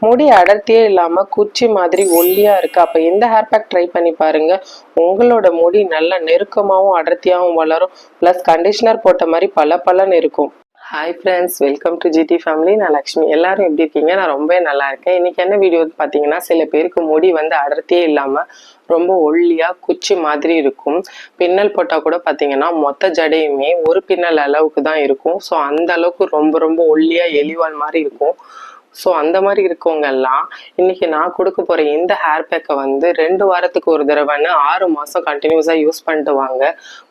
முடி அடர்த்தியே இல்லாம குச்சி மாதிரி ஒல்லியா இருக்கு. அப்ப இந்த ஹேர் பேக் ட்ரை பண்ணி பாருங்க. உங்களோட முடி நல்ல நெருக்கமாவும் அடர்த்தியாவும் வளரும். பிளஸ் கண்டிஷனர் போட்ட மாதிரி பளபளன்னு இருக்கும். Hi friends, welcome to GT family. நான் லக்ஷ்மி. எல்லாரும் எப்படி இருக்கீங்க? நான் ரொம்ப நல்லா இருக்கேன். இன்னைக்கு என்ன வீடியோ பார்த்தீங்கன்னா, சில பேருக்கு முடி அடர்த்தியே இல்லாம ரொம்ப ஒல்லியா குச்சி மாதிரி இருக்கும். பின்னல் போட்டால் கூட பார்த்தீங்கன்னா மொத்த ஜடையுமே ஒரு பின்னல் அளவுக்கு தான் இருக்கும். ஸோ அந்த அளவுக்கு ரொம்ப ரொம்ப ஒல்லியா எலிவால் மாதிரி இருக்கும். ஸோ அந்த மாதிரி இருக்கவங்கெல்லாம் இன்னைக்கு நான் கொடுக்க போகிற இந்த ஹேர் பேக்கை 2 வாரத்துக்கு ஒரு தடவைன்னு 6 மாதம் கண்டினியூஸாக யூஸ் பண்ணிட்டு வாங்க.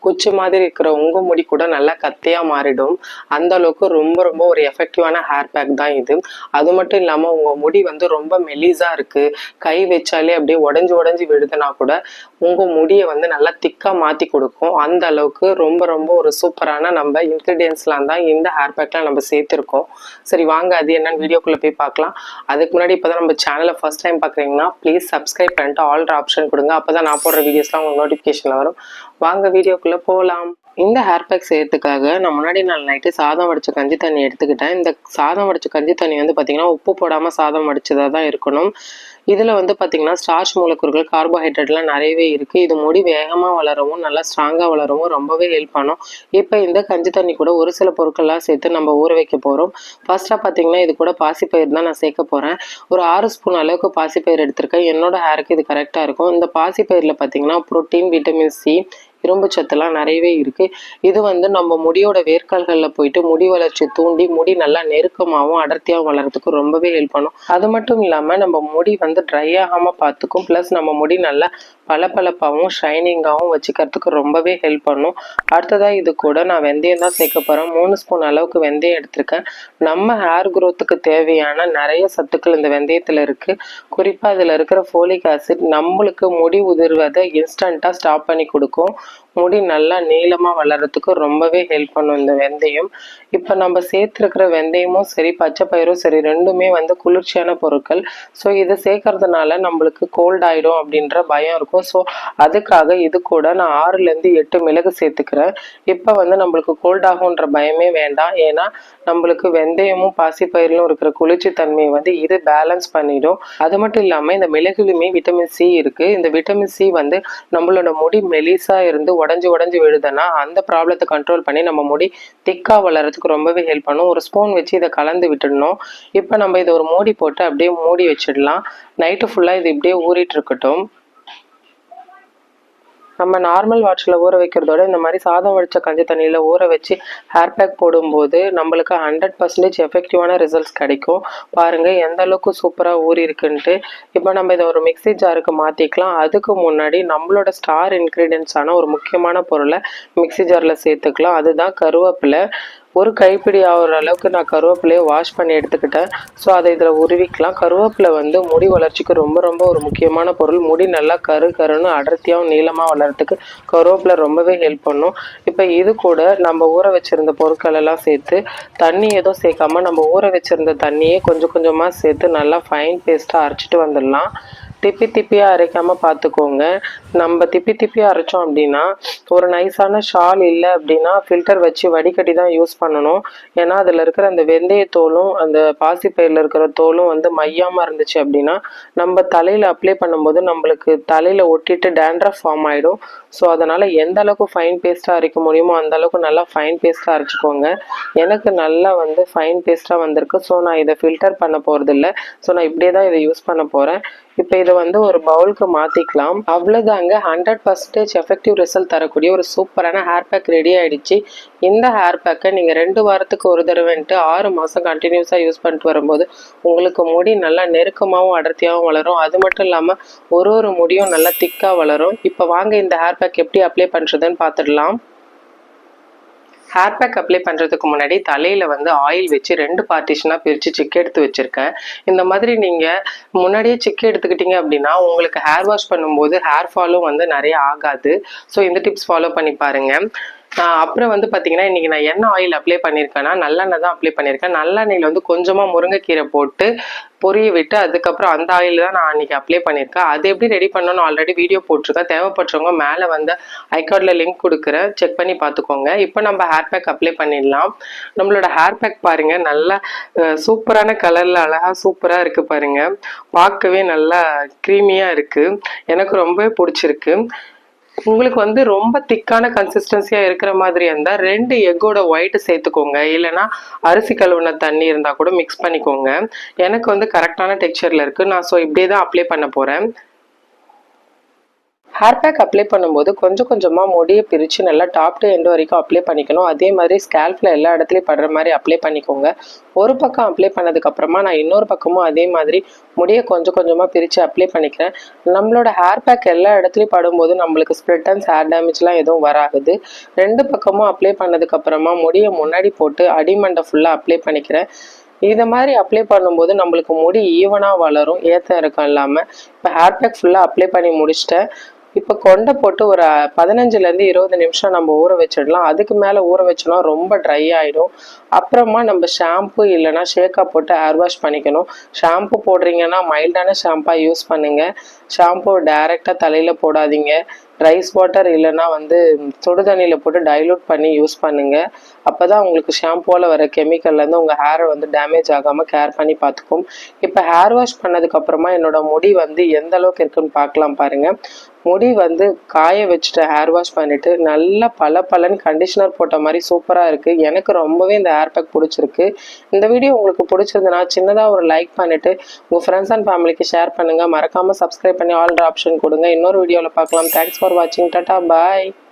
குச்சி மாதிரி இருக்கிற உங்கள் முடி கூட நல்லா கத்தையாக மாறிடும். அந்த அளவுக்கு ரொம்ப ரொம்ப ஒரு எஃபெக்டிவான ஹேர் பேக் தான் இது. அது மட்டும் இல்லாமல் உங்கள் முடி ரொம்ப மெலிஸாக இருக்குது, கை வச்சாலே அப்படியே உடஞ்சி விடுதுன்னா கூட உங்கள் முடியை நல்லா திக்காக மாற்றி கொடுக்கும். அந்த அளவுக்கு ரொம்ப ரொம்ப ஒரு சூப்பரான நம்ம இன்க்ரீடியன்ஸ்லாம் தான் இந்த ஹேர் பேக்லாம் நம்ம சேர்த்துருக்கோம். சரி வாங்க, அது என்னன்னு வீடியோக்குள்ளே போய் பார்க்கலாம். அதுக்கு முன்னாடி இப்போதான் நம்ம சேனலை ஃபர்ஸ்ட் டைம் பார்க்குறீங்கன்னா ப்ளீஸ் சப்ஸ்கிரைப் பண்ணிட்டு ஆல்ரெடி ஆப்ஷன் கொடுங்க. அப்போ தான் நான் போடுற வீடியோஸ்லாம் உங்களுக்கு நோட்டிஃபிகேஷனில் வரும். வாங்க வீடியோக்குள்ளே போகலாம். இந்த ஹேர் பேக் செய்யறதுக்காக நான் முன்னாடி நாள் நைட்டு சாதம் வடிச்ச கஞ்சி தண்ணி எடுத்துக்கிட்டேன். இந்த சாதம் வடிச்ச கஞ்சி தண்ணி பார்த்தீங்கன்னா உப்பு போடாமல் சாதம் வடிச்சதாக தான் இருக்கணும். இதில் பார்த்தீங்கன்னா ஸ்டார்ச் மூலக்கூறுகள், கார்போஹைட்ரேட்லாம் நிறையவே இருக்குது. இது முடி வேகமாக வளரவும் நல்லா ஸ்ட்ராங்காக வளரவும் ரொம்பவே ஹெல்ப் பண்ணும். இப்போ இந்த கஞ்சி தண்ணி கூட ஒரு சில பொருட்கள்லாம் சேர்த்து நம்ம ஊற வைக்க போகிறோம். ஃபர்ஸ்ட்டாக பார்த்தீங்கன்னா இது கூட பாசிப்பயிர் தான் நான் சேர்க்க போகிறேன். ஒரு 6 ஸ்பூன் அளவுக்கு பாசிப்பயிர் எடுத்திருக்கேன். என்னோட ஹேருக்கு இது கரெக்டாக இருக்கும். இந்த பாசிப்பயிரில் பார்த்தீங்கன்னா புரோட்டீன், விட்டமின் சி, இரும்பு சத்துலாம் நிறையவே இருக்குது. இது நம்ம முடியோட வேர்க்கால்களில் போயிட்டு முடி வளர்ச்சி தூண்டி முடி நல்லா நெருக்கமாகவும் அடர்த்தியாகவும் வளர்கிறதுக்கு ரொம்பவே ஹெல்ப் பண்ணும். அது மட்டும் இல்லாமல் நம்ம முடி ட்ரை ஆகாமல் பார்த்துக்கும். ப்ளஸ் நம்ம முடி நல்லா பளபளப்பாகவும் ஷைனிங்காகவும் வச்சுக்கிறதுக்கு ரொம்பவே ஹெல்ப் பண்ணும். அடுத்ததாக இது கூட நான் வெந்தயம் தான் சேர்க்க போகிறேன். 3 ஸ்பூன் அளவுக்கு வெந்தயம் எடுத்திருக்கேன். நம்ம ஹேர் க்ரோத்துக்கு தேவையான நிறைய சத்துக்கள் இந்த வெந்தயத்தில் இருக்குது. குறிப்பாக அதில் இருக்கிற ஃபோலிக் ஆசிட் நம்மளுக்கு முடி உதிர்வதை இன்ஸ்டண்ட்டாக ஸ்டாப் பண்ணி கொடுக்கும். முடி நல்லா நீளமாக வளர்கிறதுக்கு ரொம்பவே ஹெல்ப் பண்ணும் இந்த வெந்தயம். இப்போ நம்ம சேர்த்துருக்கிற வெந்தயமும் சரி, பச்சை பயிரும் சரி, ரெண்டுமே குளிர்ச்சியான பொருட்கள். ஸோ இதை சேர்க்கறதுனால நம்மளுக்கு கோல்ட் ஆகிடும் அப்படின்ற பயம் இருக்கும். ஸோ அதுக்காக இது கூட நான் 6லேருந்து 8 மிளகு சேர்த்துக்கிறேன். இப்போ நம்மளுக்கு கோல்ட் ஆகுன்ற பயமே வேண்டாம். ஏன்னா நம்மளுக்கு வெந்தயமும் பாசிப்பயிரிலும் இருக்கிற குளிர்ச்சி தன்மையை இது பேலன்ஸ் பண்ணிடும். அது மட்டும் இல்லாமல் இந்த மிளகுலையுமே விட்டமின் சி இருக்குது. இந்த விட்டமின் சி நம்மளோட முடி மெலிசா இருந்து உடஞ்சி விழுதுன்னா அந்த ப்ராப்ளத்தை கண்ட்ரோல் பண்ணி நம்ம முடி திக்கா வளர்றதுக்கு ரொம்பவே ஹெல்ப் பண்ணும். ஒரு ஸ்பூன் வச்சு இதை கலந்து விட்டுடணும். இப்போ நம்ம இதை ஒரு மூடி போட்டு அப்படியே மூடி வச்சிடலாம். நைட்டு ஃபுல்லாக இது இப்படியே ஊறிட்டு இருக்கட்டும். நம்ம நார்மல் வாட்டரில் ஊற வைக்கிறதோட இந்த மாதிரி சாதம் வடித்த கஞ்சி தண்ணியில் ஊற வச்சு ஹேர் பேக் போடும்போது நம்மளுக்கு 100% எஃபெக்டிவான ரிசல்ட்ஸ் கிடைக்கும். பாருங்கள் எந்த அளவுக்கு சூப்பராக ஊறி இருக்குன்ட்டு. இப்போ நம்ம இதை ஒரு மிக்ஸி ஜாருக்கு மாற்றிக்கலாம். அதுக்கு முன்னாடி நம்மளோட ஸ்டார் இன்க்ரீடியன்ஸான ஒரு முக்கியமான பொருளை மிக்ஸி ஜாரில் சேர்த்துக்கலாம். அதுதான் கருவேப்பிலை. ஒரு கைப்பிடி ஆகிற அளவுக்கு நான் கருவேப்பிலையை வாஷ் பண்ணி எடுத்துக்கிட்டேன். ஸோ அதை இதில் உருவிக்கலாம். கருவேப்பிலை முடி வளர்ச்சிக்கு ரொம்ப ரொம்ப ஒரு முக்கியமான பொருள். முடி நல்லா கருன்னு அடர்த்தியாகவும் நீளமாக வளர்கிறதுக்கு கருவேப்பிலை ரொம்பவே ஹெல்ப் பண்ணும். இப்போ இது கூட நம்ம ஊற வச்சுருந்த பொருட்கள் எல்லாம் சேர்த்து தண்ணி எதுவும் சேர்க்காம நம்ம ஊற வச்சுருந்த தண்ணியே கொஞ்சம் கொஞ்சமாக சேர்த்து நல்லா ஃபைன் பேஸ்ட்டாக அரைச்சிட்டு வந்துடலாம். திப்பியாக அரைக்காமல் பார்த்துக்கோங்க. நம்ம திப்பியாக அரைச்சோம் அப்படின்னா ஒரு நைஸான ஷால் இல்லை அப்படின்னா ஃபில்டர் வச்சு வடிகட்டி தான் யூஸ் பண்ணணும். ஏன்னா அதில் இருக்கிற அந்த வெந்தயத்தோலும் அந்த பாசிப்பயிரில் இருக்கிற தோலும் மையாமல் இருந்துச்சு அப்படின்னா நம்ம தலையில் அப்ளை பண்ணும்போது நம்மளுக்கு தலையில் ஒட்டிட்டு டேண்ட்ரஃப் ஃபார்ம் ஆகிடும். ஸோ அதனால் எந்த அளவுக்கு ஃபைன் பேஸ்ட்டாக அரைக்க முடியுமோ அந்த அளவுக்கு நல்லா ஃபைன் பேஸ்ட்டாக அரைச்சிக்கோங்க. எனக்கு நல்லா ஃபைன் பேஸ்ட்டாக வந்திருக்கு. ஸோ நான் இதை ஃபில்டர் பண்ண போகிறதில்ல. ஸோ நான் இப்படியே தான் இதை யூஸ் பண்ண போகிறேன். இப்போ இதை ஒரு பவுலுக்கு மாற்றிக்கலாம். அவ்வளோதாங்க, 100% எஃபெக்டிவ் ரிசல்ட் தரக்கூடிய ஒரு சூப்பரான ஹேர் பேக் ரெடி ஆகிடுச்சு. இந்த ஹேர் பேக்கை நீங்கள் 2 வாரத்துக்கு ஒரு தடவைன்ட்டு 6 மாதம் கண்டினியூஸாக யூஸ் பண்ணிட்டு வரும்போது உங்களுக்கு முடி நல்லா நெருக்கமாகவும் அடர்த்தியாகவும் வளரும். அது மட்டும் இல்லாமல் ஒரு முடியும் நல்லா திக்காக வளரும். இப்போ வாங்க இந்த ஹேர் பேக் எப்படி அப்ளை பண்ணுறதுன்னு பார்த்துடலாம். ஹேர் பேக் அப்ளை பண்ணுறதுக்கு முன்னாடி தலையில் ஆயில் வச்சு 2 பார்ட்டிஷனாக பிரித்து சிக்கு எடுத்து வச்சுருக்கேன். இந்த மாதிரி நீங்கள் முன்னாடியே சிக்கு எடுத்துக்கிட்டீங்க அப்படின்னா உங்களுக்கு ஹேர் வாஷ் பண்ணும்போது ஹேர் ஃபாலும் நிறைய ஆகாது. ஸோ இந்த டிப்ஸ் ஃபாலோ பண்ணி பாருங்கள். அப்புறம் வந்து பார்த்தீங்கன்னா, இன்னைக்கு நான் என்ன ஆயில் அப்ளை பண்ணியிருக்கேன்னா, நல்லெண்ணெய் தான் அப்ளை பண்ணியிருக்கேன். நல்லெண்ணெயில வந்து கொஞ்சமா முருங்கைக்கீரை போட்டு பொரிய விட்டு, அதுக்கப்புறம் அந்த ஆயில் தான் நான் அன்னைக்கு அப்ளை பண்ணியிருக்கேன். அது எப்படி ரெடி பண்ணணும்னு ஆல்ரெடி வீடியோ போட்டிருக்கேன். தேவைப்படுறவங்க மேலே வந்து ஐகார்ட்ல லிங்க் குடுக்குறேன். செக் பண்ணி பார்த்துக்கோங்க. இப்போ நம்ம ஹேர் பேக் அப்ளை பண்ணிடலாம். நம்மளோட ஹேர் பேக் பாருங்க, நல்லா சூப்பரான கலர்ல அழகா சூப்பரா இருக்கு பாருங்க. பார்க்கவே நல்லா க்ரீமியா இருக்கு. எனக்கு ரொம்பவே பிடிச்சிருக்கு. உங்களுக்கு வந்து ரொம்ப திக்கான கன்சிஸ்டன்சியா இருக்கிற மாதிரி இருந்தா 2 எக்கோட ஒயிட் சேர்த்துக்கோங்க. இல்லைன்னா அரிசி கழுவுன தண்ணி இருந்தா கூட மிக்ஸ் பண்ணிக்கோங்க. எனக்கு வந்து கரெக்டான டெக்ஸ்சர்ல இருக்கு. நான் இப்படியே தான் அப்ளை பண்ண போறேன். ஹேர் பேக் அப்ளை பண்ணும்போது கொஞ்சம் கொஞ்சமாக முடியை பிரித்து நல்லா டாப் டு எண்ட் வரைக்கும் அப்ளை பண்ணிக்கணும். அதே மாதிரி ஸ்கேல்ஃபில் எல்லா இடத்துலையும் படுற மாதிரி அப்ளை பண்ணிக்கோங்க. ஒரு பக்கம் அப்ளை பண்ணதுக்கப்புறமா நான் இன்னொரு பக்கமும் அதே மாதிரி முடியை கொஞ்சம் கொஞ்சமாக பிரித்து அப்ளை பண்ணிக்கிறேன். நம்மளோட ஹேர் பேக் எல்லா இடத்துலையும் படும்போது நம்மளுக்கு ஸ்ப்ளிட் அண்ட் ஹேர் டேமேஜ்லாம் எதுவும் வராது. 2 பக்கமும் அப்ளை பண்ணதுக்கப்புறமா முடியை முன்னாடி போட்டு அடிமண்டை ஃபுல்லாக அப்ளை பண்ணிக்கிறேன். இதை மாதிரி அப்ளை பண்ணும்போது நம்மளுக்கு முடி ஈவனாக வளரும், ஏற்ற இறக்கம் இல்லாமல். இப்போ ஹேர் பேக் ஃபுல்லாக அப்ளை பண்ணி முடிச்சிட்டேன். இப்போ கொண்டை போட்டு ஒரு 15லேருந்து 20 நிமிஷம் நம்ம ஊற வச்சிடலாம். அதுக்கு மேலே ஊற வச்சோன்னா ரொம்ப ட்ரை ஆகிடும். அப்புறமா நம்ம ஷாம்பு இல்லைனா ஷேக்காக போட்டு ஹேர் வாஷ் பண்ணிக்கணும். ஷாம்பு போடுறீங்கன்னா மைல்டான ஷாம்பாக யூஸ் பண்ணுங்கள். ஷாம்பு டைரெக்டாக தலையில் போடாதீங்க. ரைஸ் வாட்டர் இல்லைன்னா வந்து சுடு தண்ணியில் போட்டு டைலூட் பண்ணி யூஸ் பண்ணுங்கள். அப்போ தான் உங்களுக்கு ஷாம்புவில் வர கெமிக்கல்லேருந்து உங்கள் ஹேரை வந்து டேமேஜ் ஆகாமல் கேர் பண்ணி பார்த்துக்கும். இப்போ ஹேர் வாஷ் பண்ணதுக்கப்புறமா என்னோட முடி வந்து எந்த அளவுக்கு இருக்குன்னு பார்க்கலாம் பாருங்கள். முடி வந்து காய வச்சுட்டு ஹேர் வாஷ் பண்ணிவிட்டு நல்லா பலன்னு கண்டிஷனர் போட்ட மாதிரி சூப்பராக இருக்குது. எனக்கு ரொம்பவே இந்த ஹேர் பேக் பிடிச்சிருக்கு. இந்த வீடியோ உங்களுக்கு பிடிச்சிருந்துன்னா சின்னதாக ஒரு லைக் பண்ணிவிட்டு உங்கள் ஃப்ரெண்ட்ஸ் அண்ட் ஃபேமிலிக்கு ஷேர் பண்ணுங்கள். மறக்காமல் சப்ஸ்கிரைப் பண்ணி ஆல் ஆப்ஷன் கொடுங்க. இன்னொரு வீடியோவில் பார்க்கலாம். தேங்க்ஸ் ஃபார் வாட்சிங். டாடா பாய்.